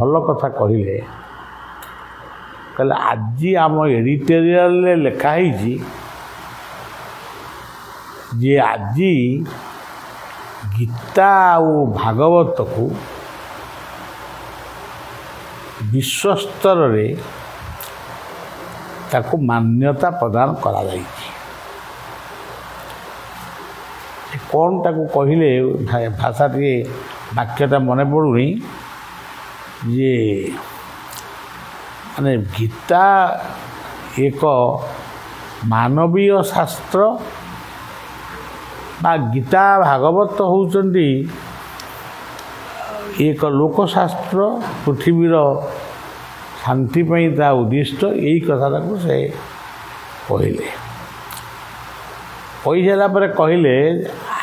ଭଲ କଥା କହିଲେ ଆଜି ଆମ ଏଡିଟୋରିଆଲରେ ଲେଖା ହେଇଛି ଯେ ଆଜି ଗୀତା ଆଉ ଭାଗବତକୁ ବିଶ୍ୱସ୍ତରରେ ତାକୁ ମାନ୍ୟତା ପ୍ରଦାନ କରାଯାଇଛି। କ'ଣ ତାକୁ କହିଲେ ଭାଷା ଟିକେ ବାକ୍ୟଟା ମନେ ପଡ଼ୁନି ଯେ ମାନେ ଗୀତା ଏକ ମାନବୀୟ ଶାସ୍ତ୍ର ବା ଗୀତା ଭାଗବତ ହେଉଛନ୍ତି ଏକ ଲୋକଶାସ୍ତ୍ର ପୃଥିବୀର ଶାନ୍ତି ପାଇଁ ତା ଉଦ୍ଦିଷ୍ଟ। ଏଇ କଥାଟାକୁ ସେ କହିଲେ। କହିସାରିଲା ପରେ କହିଲେ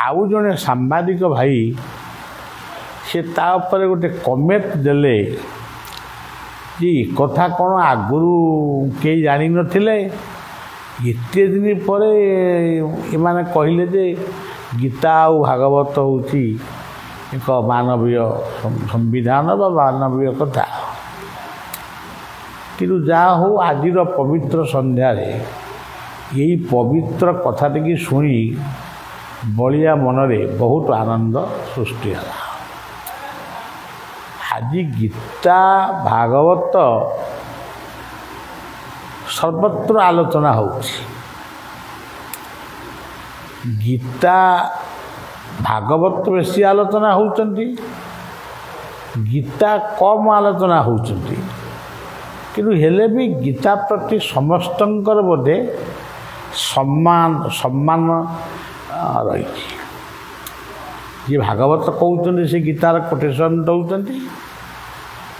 ଆଉ ଜଣେ ସାମ୍ବାଦିକ ଭାଇ ସେ ତା ଉପରେ ଗୋଟେ କମେଣ୍ଟ ଦେଲେ ଯେ କଥା କ'ଣ ଆଗରୁ କେହି ଜାଣିନଥିଲେ, ଏତେ ଦିନ ପରେ ଏମାନେ କହିଲେ ଯେ ଗୀତା ଆଉ ଭାଗବତ ହେଉଛି ଏକ ମାନବୀୟ ସମ୍ବିଧାନ ବା ମାନବୀୟ କଥା। କିନ୍ତୁ ଯାହା ହଉ ଆଜିର ପବିତ୍ର ସନ୍ଧ୍ୟାରେ ଏଇ ପବିତ୍ର କଥାଟିକି ଶୁଣି ବଳିଆ ମନରେ ବହୁତ ଆନନ୍ଦ ସୃଷ୍ଟି ହେଲା। ଆଜି ଗୀତା ଭାଗବତ ସର୍ବତ୍ର ଆଲୋଚନା ହେଉଛି। ଗୀତା ଭାଗବତ ବେଶୀ ଆଲୋଚନା ହେଉଛନ୍ତି, ଗୀତା କମ୍ ଆଲୋଚନା ହେଉଛନ୍ତି। କିନ୍ତୁ ହେଲେ ବି ଗୀତା ପ୍ରତି ସମସ୍ତଙ୍କର ବୋଧେ ସମ୍ମାନ ରହିଛି। ଯିଏ ଭାଗବତ କହୁଛନ୍ତି ସେ ଗୀତାର କୋଟେସନ୍ ଦେଉଛନ୍ତି,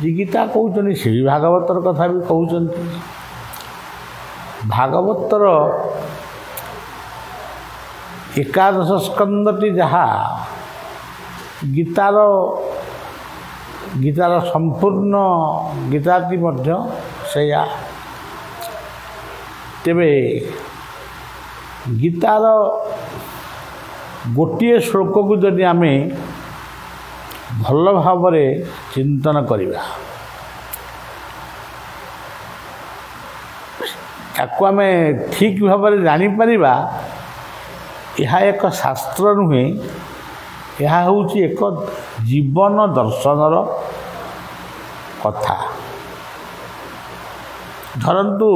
ଯିଏ ଗୀତା କହୁଛନ୍ତି ସେ ବି ଭାଗବତର କଥା ବି କହୁଛନ୍ତି। ଭାଗବତର ଏକାଦଶ ସ୍କନ୍ଧଟି ଯାହା ଗୀତାର ସମ୍ପୂର୍ଣ୍ଣ ଗୀତାଟି ମଧ୍ୟ ସେଇଆ। ତେବେ ଗୀତାର ଗୋଟିଏ ଶ୍ଲୋକକୁ ଯଦି ଆମେ ଭଲ ଭାବରେ ଚିନ୍ତନ କରିବା, ତାକୁ ଆମେ ଠିକ୍ ଭାବରେ ଜାଣିପାରିବା। ଏହା ଏକ ଶାସ୍ତ୍ର ନୁହେଁ, ଏହା ହେଉଛି ଏକ ଜୀବନ ଦର୍ଶନର କଥା। ଧରନ୍ତୁ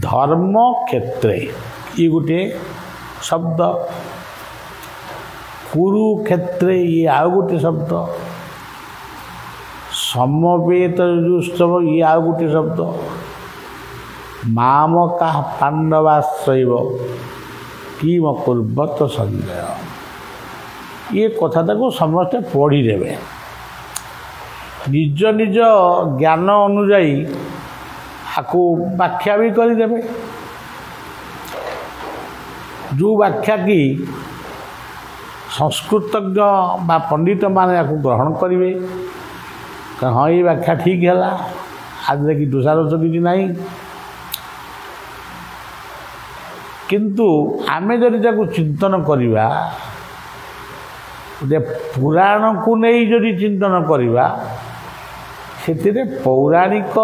ଧର୍ମ କ୍ଷେତ୍ରେ ଇଏ ଗୋଟିଏ ଶବ୍ଦ, କୁରୁକ୍ଷେତ୍ରେ ଇଏ ଆଉ ଗୋଟିଏ ଶବ୍ଦ, ସମବେତ ଯୁଷ୍ଟବ ଇଏ ଆଉ ଗୋଟିଏ ଶବ୍ଦ, ମାମକା ପାଣ୍ଡବାଶ୍ରୟବ କିମ କୁର୍ବତ ସନ୍ଦେହ। ଇଏ କଥାଟାକୁ ସମସ୍ତେ ପଢ଼ିଦେବେ, ନିଜ ନିଜ ଜ୍ଞାନ ଅନୁଯାୟୀ ଆକୁ ବ୍ୟାଖ୍ୟା ବି କରିଦେବେ। ଯେଉଁ ବ୍ୟାଖ୍ୟା କି ସଂସ୍କୃତଜ୍ଞ ବା ପଣ୍ଡିତମାନେ ଆକୁ ଗ୍ରହଣ କରିବେ, ହଁ ଏଇ ବ୍ୟାଖ୍ୟା ଠିକ୍ ହେଲା, ଆଜି ଦେଖି ଦୋଷାରୋଷ କିଛି ନାହିଁ। କିନ୍ତୁ ଆମେ ଯଦି ତାକୁ ଚିନ୍ତନ କରିବା, ଯେ ପୁରାଣକୁ ନେଇ ଯଦି ଚିନ୍ତନ କରିବା, ସେଥିରେ ପୌରାଣିକ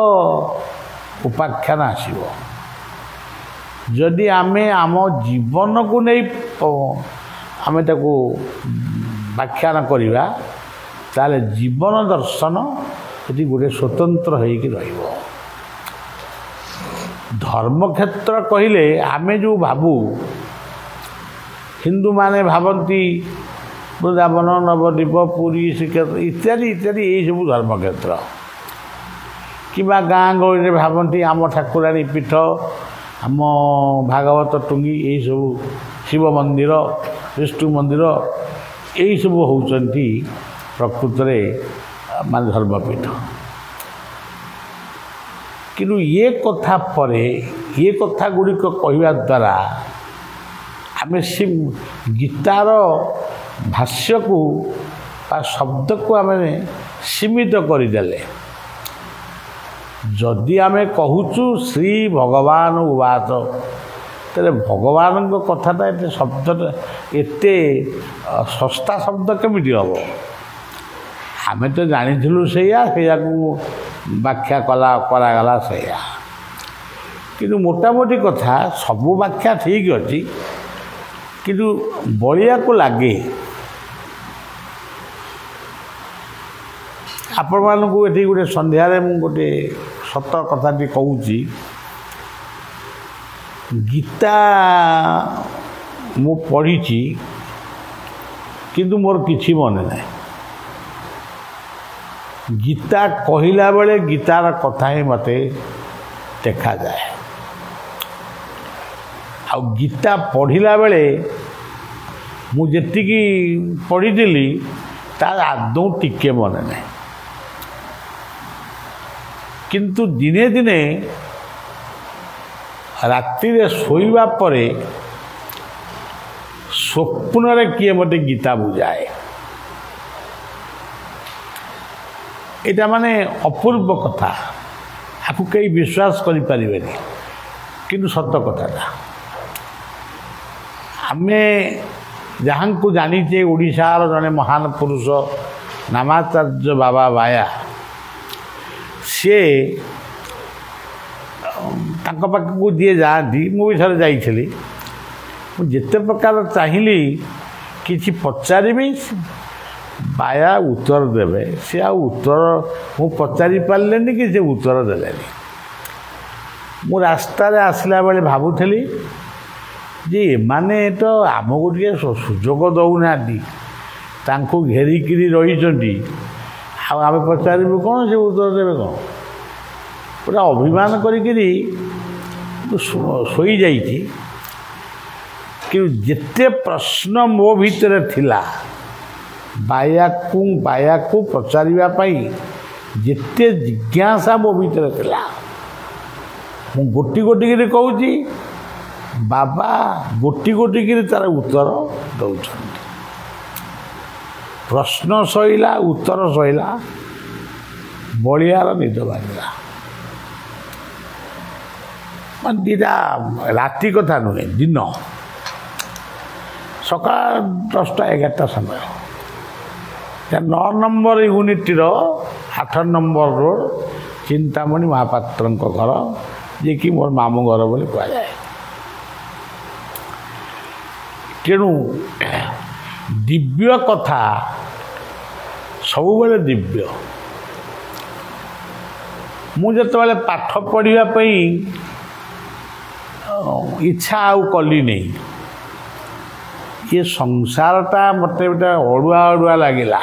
ଉପାଖ୍ୟାନ ଆସିବ। ଯଦି ଆମେ ଆମ ଜୀବନକୁ ନେଇ ଆମେ ତାକୁ ବ୍ୟାଖ୍ୟାନ କରିବା, ତାହେଲେ ଜୀବନ ଦର୍ଶନ ସେଠି ଗୋଟେ ସ୍ୱତନ୍ତ୍ର ହେଇକି ରହିବ। ଧର୍ମକ୍ଷେତ୍ର କହିଲେ ଆମେ ଯେଉଁ ଭାବୁ, ହିନ୍ଦୁମାନେ ଭାବନ୍ତି ବୃନ୍ଦାବନ, ନବଦ୍ୱୀପ, ପୁରୀ, ଶ୍ରୀକ୍ଷେତ୍ର ଇତ୍ୟାଦି ଇତ୍ୟାଦି ଏହିସବୁ ଧର୍ମକ୍ଷେତ୍ର। କିମ୍ବା ଗାଁ ଗହଳିରେ ଭାବନ୍ତି ଆମ ଠାକୁରାଣୀ ପୀଠ, ଆମ ଭାଗବତ ଟୁଙ୍ଗି, ଏହିସବୁ ଶିବ ମନ୍ଦିର, ବିଷ୍ଣୁ ମନ୍ଦିର, ଏହିସବୁ ହେଉଛନ୍ତି ପ୍ରକୃତରେ ମାନେ ଧର୍ମପୀଠ। କିନ୍ତୁ ଏ କଥା ପରେ ଏ କଥା ଗୁଡ଼ିକ କହିବା ଦ୍ୱାରା ଆମେ ସେ ଗୀତାର ଭାଷ୍ୟକୁ ବା ଶବ୍ଦକୁ ଆମେ ସୀମିତ କରିଦେଲେ। ଯଦି ଆମେ କହୁଛୁ ଶ୍ରୀ ଭଗବାନ ଉବାଚ, ତେବେ ଭଗବାନଙ୍କ କଥାଟା ଏତେ ଶବ୍ଦଟା ଏତେ ଶସ୍ତା ଶବ୍ଦ କେମିତି ହେବ? ଆମେ ତ ଜାଣିଥିଲୁ ସେଇଆକୁ ବ୍ୟାଖ୍ୟା କରାଗଲା ସେଇଆ। କିନ୍ତୁ ମୋଟାମୋଟି କଥା ସବୁ ବ୍ୟାଖ୍ୟା ଠିକ୍ ଅଛି, କିନ୍ତୁ ବଳିଆକୁ ଲାଗେ। ଆପଣମାନଙ୍କୁ ଏଠି ଗୋଟେ ସନ୍ଧ୍ୟାରେ ମୁଁ ଗୋଟେ ସତ କଥାଟି କହୁଛି। ଗୀତା ମୁଁ ପଢ଼ିଛି, କିନ୍ତୁ ମୋର କିଛି ମନେ ନାହିଁ। ଗୀତା କହିଲା ବେଳେ ଗୀତାର କଥା ହିଁ ମୋତେ ଦେଖାଯାଏ, ଆଉ ଗୀତା ପଢ଼ିଲା ବେଳେ ମୁଁ ଯେତିକି ପଢ଼ିଥିଲି ତାର ଆଦୌ ଟିକେ ମନେ ନାହିଁ। କିନ୍ତୁ ଦିନେ ଦିନେ ରାତିରେ ଶୋଇବା ପରେ ସ୍ୱପ୍ନରେ କିଏ ମୋତେ ଗୀତା ବୁଝାଏ। ଏଇଟା ମାନେ ଅପୂର୍ବ କଥା, ଆକୁ କେହି ବିଶ୍ୱାସ କରିପାରିବେନି, କିନ୍ତୁ ସତ କଥାଟା। ଆମେ ଯାହାଙ୍କୁ ଜାଣିଛେ ଓଡ଼ିଶାର ଜଣେ ମହାନ ପୁରୁଷ ନାମାଚାର୍ଯ୍ୟ ବାବା ବାୟା, ସିଏ ତାଙ୍କ ପାଖକୁ ଯିଏ ଯାଆନ୍ତି, ମୁଁ ବି ଥରେ ଯାଇଥିଲି। ମୁଁ ଯେତେ ପ୍ରକାର ଚାହିଁଲି କିଛି ପଚାରିବି, ବାୟା ଉତ୍ତର ଦେବେ, ସେ ଆଉ ଉତ୍ତର ମୁଁ ପଚାରି ପାରିଲେନି କି ସେ ଉତ୍ତର ଦେଲେନି। ମୁଁ ରାସ୍ତାରେ ଆସିଲା ବେଳେ ଭାବୁଥିଲି ଯେ ଏମାନେ ତ ଆମକୁ ଟିକେ ସୁଯୋଗ ଦେଉନାହାନ୍ତି, ତାଙ୍କୁ ଘେରିକିରି ରହିଛନ୍ତି, ଆଉ ଆମେ ପଚାରିବୁ କ'ଣ, ସେ ଉତ୍ତର ଦେବେ କ'ଣ? ପୁରା ଅଭିମାନ କରିକିରି ଶୋଇଯାଇଛି। କିନ୍ତୁ ଯେତେ ପ୍ରଶ୍ନ ମୋ ଭିତରେ ଥିଲା, ବାୟାକୁ ପଚାରିବା ପାଇଁ ଯେତେ ଜିଜ୍ଞାସା ମୋ ଭିତରେ ଥିଲା, ମୁଁ ଗୋଟି ଗୋଟିକିରି କହୁଛି, ବାବା ଗୋଟି ଗୋଟିକିରି ତାର ଉତ୍ତର ଦେଉଛନ୍ତି। ପ୍ରଶ୍ନ ସଇଲା, ଉତ୍ତର ସଇଲା, ବଳିଆର ନିଦ ଭାଙ୍ଗିଲା। ମାନେ ଦୁଇଟା ରାତି କଥା ନୁହେଁ, ଦିନ ସକାଳ 10ଟା-11ଟା ସମୟ। 9 ନମ୍ବର ୟୁନିଟ୍ର 8 ନମ୍ବର ରୋଡ଼ ଚିନ୍ତାମଣି ମହାପାତ୍ରଙ୍କ ଘର, ଯିଏକି ମୋର ମାମୁଁ ଘର ବୋଲି କୁହାଯାଏ। ତେଣୁ ଦିବ୍ୟ କଥା ସବୁବେଳେ ଦିବ୍ୟ। ମୁଁ ଯେତେବେଳେ ପାଠ ପଢ଼ିବା ପାଇଁ ଇଚ୍ଛା ଆଉ କଲି ନାହିଁ, ଏ ସଂସାରଟା ମୋତେ ଗୋଟେ ଅଡ଼ୁଆ ଲାଗିଲା,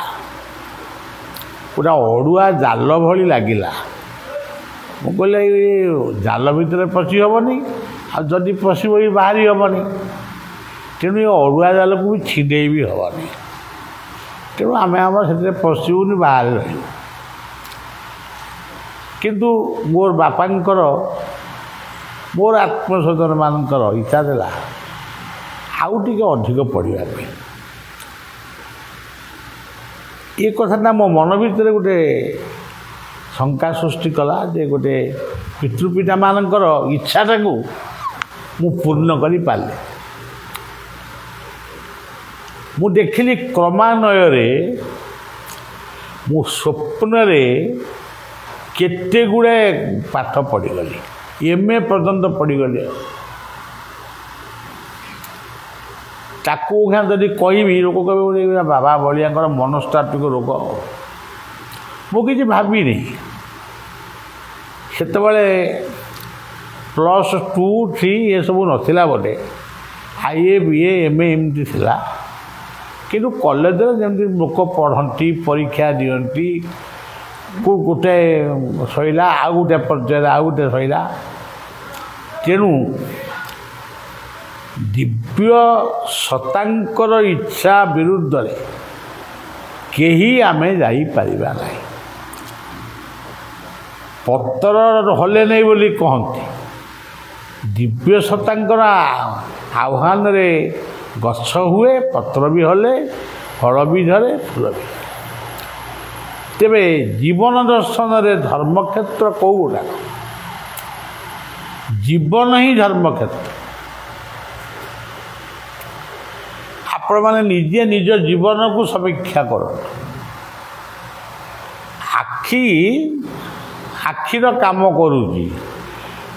ପୁରା ଅଡ଼ୁଆ ଜାଲ ଭଳି ଲାଗିଲା। ମୁଁ କହିଲି ଏ ଜାଲ ଭିତରେ ପଶି ହେବନି, ଆଉ ଯଦି ପଶିବ ବି ବାହାରି ହେବନି। ତେଣୁ ଏ ଅଡ଼ୁଆ ଜାଲକୁ ବି ଛିଣ୍ଡେଇ ବି ହେବନି। ତେଣୁ ଆମେ ଆମର ସେଥିରେ ପଶିବୁନି, ବାହାରେ ରହିବୁ। କିନ୍ତୁ ମୋର ବାପାଙ୍କର, ମୋର ଆତ୍ମସ୍ୱଜନମାନଙ୍କର ଇଚ୍ଛା ଥିଲା ଆଉ ଟିକେ ଅଧିକ ପଢ଼ିବା ପାଇଁ। ଏ କଥାଟା ମୋ ମନ ଭିତରେ ଗୋଟେ ଶଙ୍କା ସୃଷ୍ଟି କଲା ଯେ ଗୋଟେ ପିତୃପିତାମାନଙ୍କର ଇଚ୍ଛାଟାକୁ ମୁଁ ପୂର୍ଣ୍ଣ କରିପାରିଲି। ମୁଁ ଦେଖିଲି କ୍ରମାନ୍ୱୟରେ ମୁଁ ସ୍ୱପ୍ନରେ କେତେ ଗୁଡ଼ାଏ ପାଠ ପଢ଼ିଗଲି, MA ପର୍ଯ୍ୟନ୍ତ ପଢ଼ିଗଲି। ତାକୁ ଯଦି କହିବି, ଲୋକ କହିବେ ବାବା ବଳିଆଙ୍କର ମନସ୍ତାତ୍ତ୍ୱିକ ରୋଗ। ମୁଁ କିଛି ଭାବିନି। ସେତେବେଳେ +2, 3 ଏସବୁ ନଥିଲା ବୋଧେ, IA, BA, MA ଏମିତି ଥିଲା। କିନ୍ତୁ କଲେଜରେ ଯେମିତି ଲୋକ ପଢ଼ନ୍ତି, ପରୀକ୍ଷା ଦିଅନ୍ତି, ଗୋଟେ ସଇଲା, ଆଉ ଗୋଟେ ପର୍ଯ୍ୟାୟରେ ଆଉ ଗୋଟେ ସଇଲା। ତେଣୁ ଦିବ୍ୟ ସତାଙ୍କର ଇଚ୍ଛା ବିରୁଦ୍ଧରେ କେହି ଆମେ ଯାଇପାରିବା ନାହିଁ। ପତ୍ର ହଲେ ନାହିଁ ବୋଲି କହନ୍ତି, ଦିବ୍ୟ ସତାଙ୍କର ଆହ୍ୱାନରେ ଗଛ ହୁଏ, ପତ୍ର ବି ହଲେ, ଫଳ ବି ଧରେ, ଫୁଲ ବି। ତେବେ ଜୀବନ ଦର୍ଶନରେ ଧର୍ମକ୍ଷେତ୍ର କେଉଁ ଗୁଡ଼ାକ? ଜୀବନ ହିଁ ଧର୍ମକ୍ଷେତ୍ର। ଆପଣମାନେ ନିଜେ ନିଜ ଜୀବନକୁ ସମୀକ୍ଷା କରନ୍ତୁ। ଆଖିର କାମ କରୁଛି,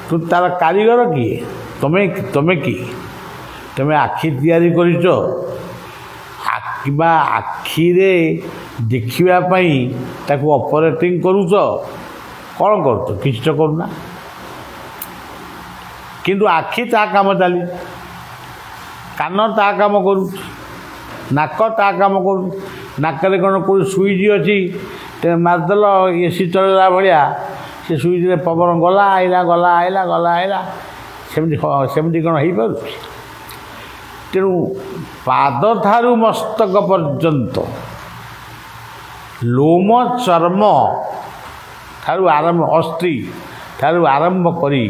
ତୁ ତାର କାରିଗର କିଏ? ତମେ କିଏ? ତମେ ଆଖି ତିଆରି କରିଛ କିମ୍ବା ଆଖିରେ ଦେଖିବା ପାଇଁ ତାକୁ ଅପରେଟିଂ କରୁଛ? କ'ଣ କରୁଛ? କିଛି ତ କରୁନା। କିନ୍ତୁ ଆଖି ତା କାମ ଚାଲିଛି, କାନ ତା କାମ କରୁଛି, ନାକ ତା କାମ କରୁଛି। ନାକରେ କ'ଣ କେଉଁଠି ସୁଇଚ୍ ଅଛି, ମାରିଦେଲ ଏସି ଚଳିଲା ଭଳିଆ, ସେ ସୁଇଚ୍ରେ ପବନ ଗଲା ଆଇଲା ଗଲା ଆଇଲା ଗଲା ଆଇଲା, ସେମିତି କ'ଣ ହେଇପାରୁଛି? ତେଣୁ ପାଦ ଠାରୁ ମସ୍ତକ ପର୍ଯ୍ୟନ୍ତ, ଲୋମ ଚର୍ମ ଠାରୁ ଆରମ୍ଭ, ଅସ୍ଥି ଠାରୁ ଆରମ୍ଭ କରି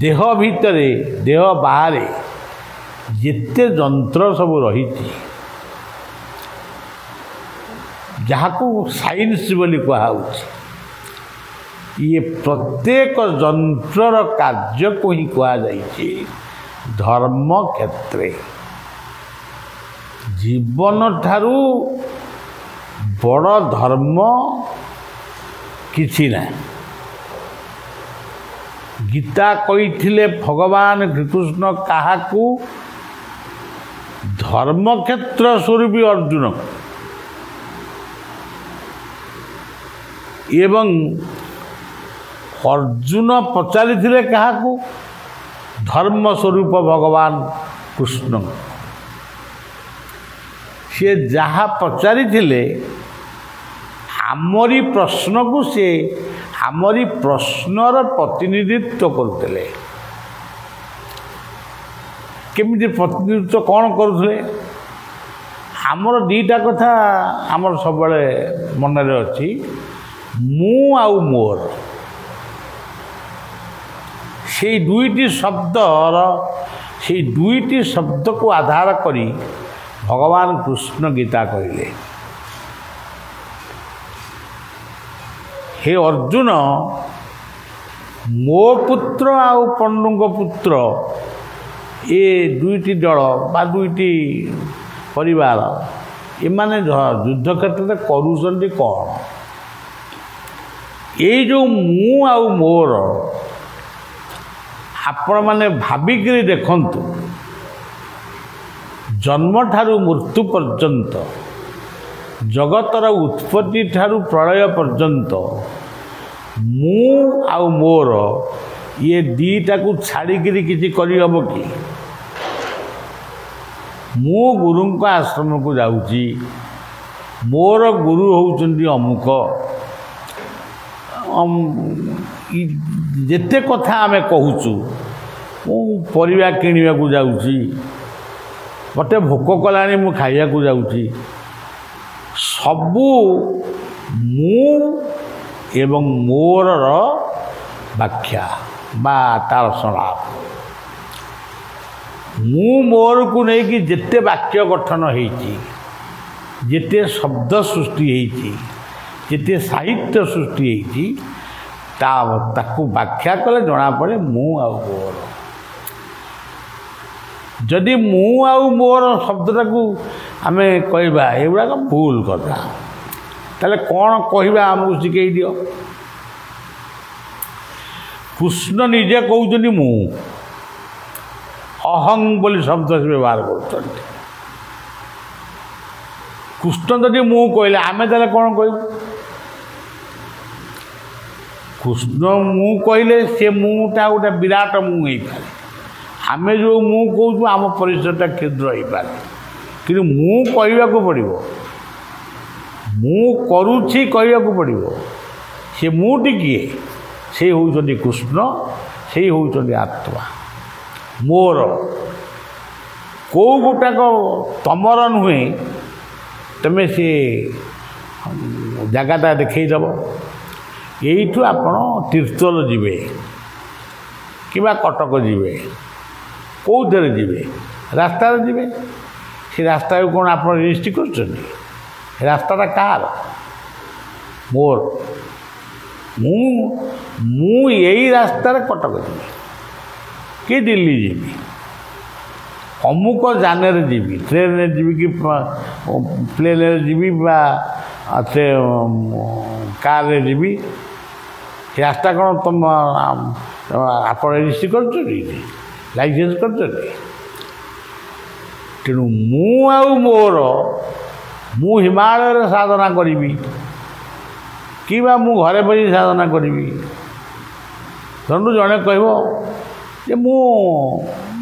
ଦେହ ଭିତରେ ଦେହ ବାହାରେ ଯେତେ ଯନ୍ତ୍ର ସବୁ ରହିଛି, ଯାହାକୁ ସାଇନ୍ସ ବୋଲି କୁହାହେଉଛି, ଇଏ ପ୍ରତ୍ୟେକ ଯନ୍ତ୍ରର କାର୍ଯ୍ୟକୁ ହିଁ କୁହାଯାଇଛି ଧର୍ମକ୍ଷେତ୍ରେ। ଜୀବନ ଠାରୁ ବଡ଼ ଧର୍ମ କିଛି ନାହିଁ। ଗୀତା କହିଥିଲେ ଭଗବାନ ଶ୍ରୀକୃଷ୍ଣ କାହାକୁ? ଧର୍ମକ୍ଷେତ୍ର ସ୍ୱରୂପୀ ଅର୍ଜୁନ। ଏବଂ ଅର୍ଜୁନ ପଚାରିଥିଲେ କାହାକୁ? ଧର୍ମ ସ୍ୱରୂପ ଭଗବାନ କୃଷ୍ଣ। ସେ ଯାହା ପଚାରିଥିଲେ ଆମରି ପ୍ରଶ୍ନକୁ ସେ ଆମରି ପ୍ରଶ୍ନର ପ୍ରତିନିଧିତ୍ୱ କରୁଥିଲେ। କେମିତି ପ୍ରତିନିଧିତ୍ୱ କ'ଣ କରୁଥିଲେ? ଆମର ଦୁଇଟା କଥା ଆମର ସବୁବେଳେ ମନରେ ଅଛି, ମୁଁ ଆଉ ମୋର। ସେଇ ଦୁଇଟି ଶବ୍ଦକୁ ଆଧାର କରି ଭଗବାନ କୃଷ୍ଣ ଗୀତା କହିଲେ, ହେ ଅର୍ଜୁନ, ମୋ ପୁତ୍ର ଆଉ ପଣ୍ଡୁଙ୍କ ପୁତ୍ର, ଏ ଦୁଇଟି ଦଳ ବା ଦୁଇଟି ପରିବାର, ଏମାନେ ଯୁଦ୍ଧ କ୍ଷେତ୍ରରେ କରୁଛନ୍ତି କ'ଣ? ଏଇ ଯେଉଁ ମୁଁ ଆଉ ମୋର, ଆପଣମାନେ ଭାବିକିରି ଦେଖନ୍ତୁ, ଜନ୍ମଠାରୁ ମୃତ୍ୟୁ ପର୍ଯ୍ୟନ୍ତ, ଜଗତର ଉତ୍ପତ୍ତି ଠାରୁ ପ୍ରଳୟ ପର୍ଯ୍ୟନ୍ତ, ମୁଁ ଆଉ ମୋର ଇଏ ଦୁଇଟାକୁ ଛାଡ଼ିକିରି କିଛି କରିହେବ କି? ମୁଁ ଗୁରୁଙ୍କ ଆଶ୍ରମକୁ ଯାଉଛି, ମୋର ଗୁରୁ ହେଉଛନ୍ତି ଅମୁକ। ଯେତେ କଥା ଆମେ କହୁଛୁ, ମୁଁ ପରିବା କିଣିବାକୁ ଯାଉଛି, ମୋତେ ଭୋକ କଲାଣି, ମୁଁ ଖାଇବାକୁ ଯାଉଛି, ସବୁ ମୁଁ ଏବଂ ମୋରର ବ୍ୟାଖ୍ୟା ବା ତାର ସଂଳାପ। ମୁଁ ମୋରକୁ ନେଇକି ଯେତେ ବାକ୍ୟ ଗଠନ ହେଇଛି, ଯେତେ ଶବ୍ଦ ସୃଷ୍ଟି ହେଇଛି, ଯେତେ ସାହିତ୍ୟ ସୃଷ୍ଟି ହେଇଛି, ତାକୁ ବ୍ୟାଖ୍ୟା କଲେ ଜଣାପଡ଼େ ମୁଁ ଆଉ ମୋର। ଯଦି ମୁଁ ଆଉ ମୋର ଶବ୍ଦଟାକୁ ଆମେ କହିବା ଏଗୁଡ଼ାକ ଭୁଲ କଥା, ତାହେଲେ କ'ଣ କହିବା ଆମକୁ ଶିଖେଇ ଦିଅ। କୃଷ୍ଣ ନିଜେ କହୁଛନ୍ତି ମୁଁ, ଅହଂ ବୋଲି ଶବ୍ଦ ସେ ବ୍ୟବହାର କରୁଛନ୍ତି। କୃଷ୍ଣ ଯଦି ମୁଁ କହିଲେ, ଆମେ ତାହେଲେ କ'ଣ କହିବୁ? କୃଷ୍ଣ ମୁଁ କହିଲେ ସେ ମୁଁଟା ଗୋଟେ ବିରାଟ ମୁଁ ହେଇପାରେ। ଆମେ ଯେଉଁ ମୁଁ କହୁଛୁ ଆମ ପରିସରଟା କ୍ଷୁଦ୍ର ହେଇପାରେ, କିନ୍ତୁ ମୁଁ କହିବାକୁ ପଡ଼ିବ, ମୁଁ କରୁଛି କହିବାକୁ ପଡ଼ିବ। ସେ ମୁଁଟି କିଏ? ସେ ହେଉଛନ୍ତି କୃଷ୍ଣ, ସେଇ ହେଉଛନ୍ତି ଆତ୍ମା। ମୋର କେଉଁ ଗୋଟାକ ତମର ନୁହେଁ, ତୁମେ ସେ ଜାଗାଟା ଦେଖେଇଦେବ। ଏଇଠୁ ଆପଣ ତୀର୍ଥଲ ଯିବେ କିମ୍ବା କଟକ ଯିବେ, କେଉଁଥିରେ ଯିବେ? ରାସ୍ତାରେ ଯିବେ। ସେ ରାସ୍ତାକୁ କ'ଣ ଆପଣ ରେଜିଷ୍ଟ୍ରି କରୁଛନ୍ତି? ରାସ୍ତାଟା କାହାର? ମୋର। ମୁଁ ଏଇ ରାସ୍ତାରେ କଟକ ଯିବି କି ଦିଲ୍ଲୀ ଯିବି, ଅମୁକ ଯାନରେ ଯିବି, ଟ୍ରେନରେ ଯିବି କି ପ୍ଲେନରେ ଯିବି ବା ସେ କାର୍ରେ ଯିବି ସେ ରାସ୍ତା କ'ଣ ତୁମ ଆପଣ ରେଜିଷ୍ଟ୍ରି କରୁଛନ୍ତି ଲାଇସେନ୍ସ କରୁଛନ୍ତି। ତେଣୁ ମୁଁ ଆଉ ମୋର ମୁଁ ହିମାଳୟରେ ସାଧନା କରିବି କିମ୍ବା ମୁଁ ଘରେ ବସି ସାଧନା କରିବି। ଧରନ୍ତୁ ଜଣେ କହିବ ଯେ ମୁଁ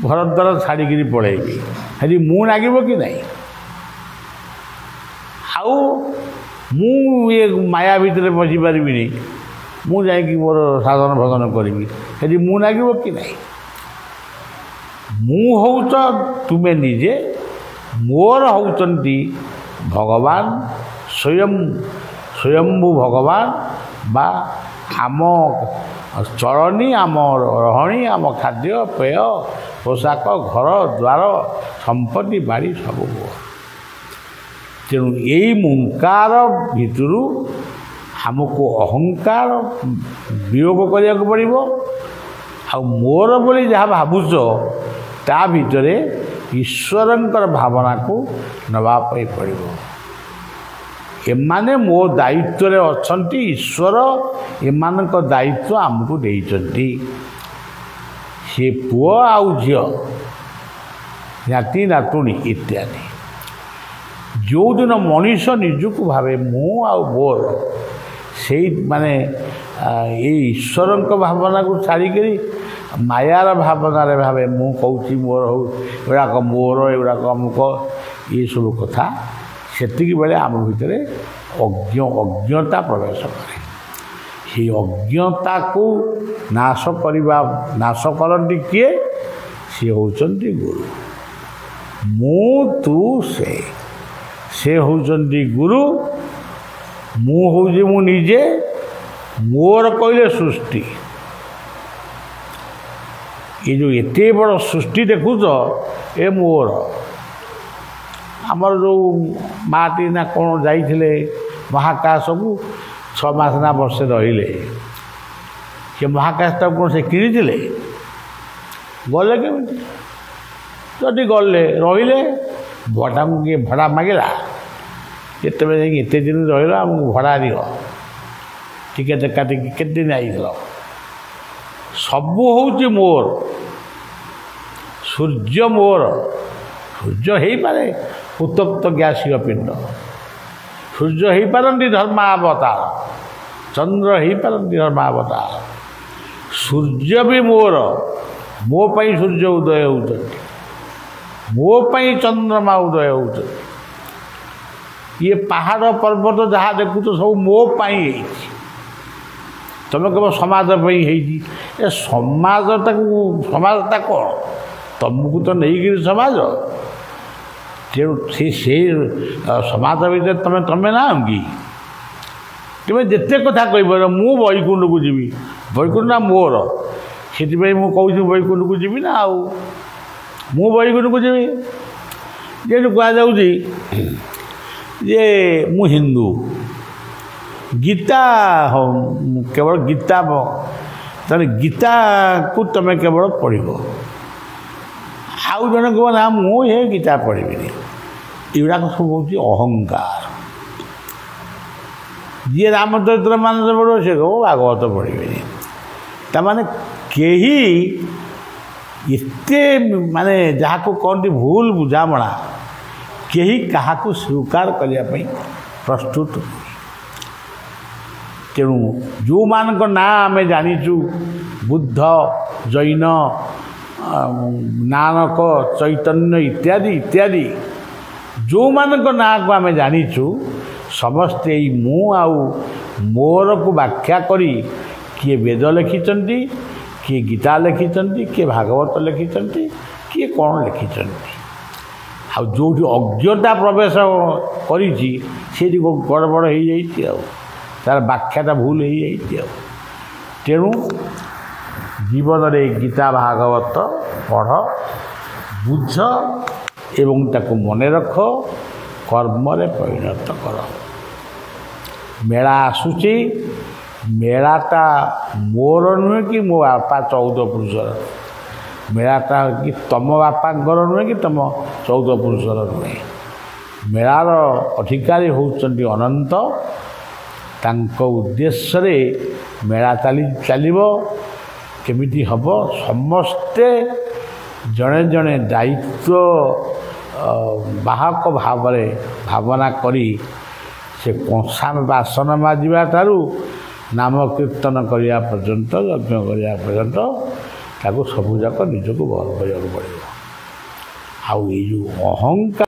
ଘର ଦ୍ୱାର ଛାଡ଼ିକିରି ପଳେଇବି, ସେଠି ମୁଁ ଲାଗିବ କି ନାହିଁ? ଆଉ ମୁଁ ଇଏ ମାୟା ଭିତରେ ବସିପାରିବିନି, ମୁଁ ଯାଇକି ମୋର ସାଧନ ଭଜନ କରିବି, ସେଠି ମୁଁ ଲାଗିବ କି ନାହିଁ? ମୁଁ ହେଉଛ ତୁମେ ନିଜେ, ମୋର ହେଉଛନ୍ତି ଭଗବାନ ସ୍ୱୟମ୍ଭୁ ଭଗବାନ ବା ଆମ ଚଳଣି, ଆମ ରହଣି, ଆମ ଖାଦ୍ୟ ପେୟ ପୋଷାକ ଘର ଦ୍ୱାର ସମ୍ପତ୍ତି ବାଡ଼ି ସବୁ। ତେଣୁ ଏଇ ମୁଙ୍କାର ଭିତରୁ ଆମକୁ ଅହଙ୍କାର ବିୟୋଗ କରିବାକୁ ପଡ଼ିବ। ଆଉ ମୋର ବୋଲି ଯାହା ଭାବୁଛ ତା ଭିତରେ ଈଶ୍ୱରଙ୍କର ଭାବନାକୁ ନେବା ପାଇଁ ପଡ଼ିବ। ଏମାନେ ମୋ ଦାୟିତ୍ୱରେ ଅଛନ୍ତି, ଈଶ୍ୱର ଏମାନଙ୍କ ଦାୟିତ୍ୱ ଆମକୁ ଦେଇଛନ୍ତି। ସେ ପୁଅ ଆଉ ଝିଅ, ନାତି ନାତୁଣୀ ଇତ୍ୟାଦି। ଯେଉଁଦିନ ମଣିଷ ନିଜକୁ ଭାବେ ମୁଁ ଆଉ ମୋର, ସେଇ ମାନେ ଏଇ ଈଶ୍ୱରଙ୍କ ଭାବନାକୁ ଛାଡ଼ିକରି ମାୟାର ଭାବନାରେ ଭାବେ ମୁଁ କହୁଛି ମୋର ହଉ ଏଗୁଡ଼ାକ ମୋର ଏଗୁଡ଼ାକ ଅମୁକ ଏସବୁ କଥା, ସେତିକି ବେଳେ ଆମ ଭିତରେ ଅଜ୍ଞତା ପ୍ରବେଶ କରେ। ସେହି ଅଜ୍ଞତାକୁ ନାଶ କରନ୍ତି କିଏ? ସିଏ ହେଉଛନ୍ତି ଗୁରୁ। ମୁଁ ତୁ ସେ ହେଉଛନ୍ତି ଗୁରୁ। ମୁଁ ହେଉଛି ମୁଁ ନିଜେ, ମୋର କହିଲେ ସୃଷ୍ଟି। ଏ ଯେଉଁ ଏତେ ବଡ଼ ସୃଷ୍ଟି ଦେଖୁଛ ଏ ମୋର। ଆମର ଯେଉଁ ମାଟି ନା କ'ଣ ଯାଇଥିଲେ ମହାକାଶକୁ 6 ମାସ ନା ବର୍ଷେ ରହିଲେ, ସେ ମହାକାଶଟାକୁ କ'ଣ ସେ କିଣିଥିଲେ? ଗଲେ କେମିତି? ଯଦି ଗଲେ ରହିଲେ ଭଡ଼ାକୁ କିଏ ଭଡ଼ା ମାଗିଲା? ଯେତେବେଳେ ଯାଇକି ଏତେ ଦିନ ରହିଲ ଆମକୁ ଭଡ଼ା ଦିଅ, ଟିକେଟ୍ କାଟିକି କେତେ ଦିନ ଆଇଥିଲ? ସବୁ ହେଉଛି ମୋର। ସୂର୍ଯ୍ୟ ମୋର। ସୂର୍ଯ୍ୟ ହେଇପାରେ ଉତ୍ତପ୍ତ ଗ୍ୟାସୀୟ ପିଣ୍ଡ, ସୂର୍ଯ୍ୟ ହେଇପାରନ୍ତି ଧର୍ମାବତାର, ଚନ୍ଦ୍ର ହେଇପାରନ୍ତି ଧର୍ମାବତାର। ସୂର୍ଯ୍ୟ ବି ମୋର। ମୋ ପାଇଁ ସୂର୍ଯ୍ୟ ଉଦୟ ହେଉଛନ୍ତି, ମୋ ପାଇଁ ଚନ୍ଦ୍ରମା ଉଦୟ ହେଉଛନ୍ତି। ଇଏ ପାହାଡ଼ ପର୍ବତ ଯାହା ଦେଖୁଛ ସବୁ ମୋ ପାଇଁ ହେଇଛି। ତୁମେ କେବଳ ସମାଜ ପାଇଁ ହେଇଛି। ଏ ସମାଜଟା କ'ଣ? ତୁମକୁ ତ ନେଇକିରି ସମାଜ। ତେଣୁ ସେଇ ସମାଜ ଭିତରେ ତମେ ନାଁ କି? ତୁମେ ଯେତେ କଥା କହିପାରିବ ମୁଁ ବୈକୁଣ୍ଠକୁ ଯିବି, ବୈକୁଣ୍ଠ ନା ମୋର, ସେଥିପାଇଁ ମୁଁ କହୁଛି ବୈକୁଣ୍ଠକୁ ଯିବି ନା। ଆଉ ମୁଁ ବୈକୁଣ୍ଠକୁ ଯିବି। ଯେହେତୁ କୁହାଯାଉଛି ଯେ ମୁଁ ହିନ୍ଦୁ, ଗୀତା କେବଳ ଗୀତା, ତାହେଲେ ଗୀତାକୁ ତୁମେ କେବଳ ପଢ଼ିବ। ଆଉ ଜଣେ କହିବ ନା ମୁଁ ଏ ଗୀତା ପଢ଼ିବିନି। ଏଗୁଡ଼ାକ ସବୁ ହେଉଛି ଅହଙ୍କାର। ଯିଏ ରାମଚରିତ୍ର ମାନସ ପଢ଼ିବ ସେ କହିବ ଭାଗବତ ପଢ଼ିବେନି। ତାମାନେ କେହି ଏତେ ମାନେ ଯାହାକୁ କହନ୍ତି ଭୁଲ ବୁଝାମଣା, କେହି କାହାକୁ ସ୍ୱୀକାର କରିବା ପାଇଁ ପ୍ରସ୍ତୁତ ନୁହେଁ। ତେଣୁ ଯେଉଁମାନଙ୍କ ନାଁ ଆମେ ଜାଣିଛୁ, ବୁଦ୍ଧ, ଜୈନ, ନାନକ, ଚୈତନ୍ୟ ଇତ୍ୟାଦି ଇତ୍ୟାଦି, ଯେଉଁମାନଙ୍କ ନାଁକୁ ଆମେ ଜାଣିଛୁ, ସମସ୍ତେ ଏଇ ମୁଁ ଆଉ ମୋରକୁ ବ୍ୟାଖ୍ୟା କରି କିଏ ବେଦ ଲେଖିଛନ୍ତି, କିଏ ଗୀତା ଲେଖିଛନ୍ତି, କିଏ ଭାଗବତ ଲେଖିଛନ୍ତି, କିଏ କ'ଣ ଲେଖିଛନ୍ତି। ଆଉ ଯେଉଁଠି ଅଜ୍ଞତା ପ୍ରବେଶ କରିଛି ସେଇଠି ଗଡ଼ବଡ଼ ହେଇଯାଇଛି, ଆଉ ତା'ର ବ୍ୟାଖ୍ୟାଟା ଭୁଲ ହେଇଯାଇଛି। ଆଉ ତେଣୁ ଜୀବନରେ ଗୀତା ଭାଗବତ ପଢ଼, ବୁଝ ଏବଂ ତାକୁ ମନେ ରଖ, କର୍ମରେ ପରିଣତ କର। ମେଳା ଆସୁଛି, ମେଳାଟା ମୋର ନୁହେଁ କି ମୋ ବାପା 14 ପୁରୁଷର। ମେଳାଟା କି ତମ ବାପାଙ୍କର ନୁହେଁ କି ତମ 14 ପୁରୁଷର ନୁହେଁ। ମେଳାର ଅଧିକାରୀ ହେଉଛନ୍ତି ଅନନ୍ତ। ତାଙ୍କ ଉଦ୍ଦେଶ୍ୟରେ ମେଳା ଚାଲିବ। କେମିତି ହେବ? ସମସ୍ତେ ଜଣେ ଜଣେ ଦାୟିତ୍ୱ ବାହକ ଭାବରେ ଭାବନା କରି ସେ କଂସା ବାସନ ମାଜିବା ଠାରୁ ନାମ କୀର୍ତ୍ତନ କରିବା ପର୍ଯ୍ୟନ୍ତ, ଯଜ୍ଞ କରିବା ପର୍ଯ୍ୟନ୍ତ ତାକୁ ସବୁଯାକ ନିଜକୁ ବଳ କରିବାକୁ ପଡ଼ିବ। ଆଉ ଏଇ ଯେଉଁ ଅହଙ୍କାର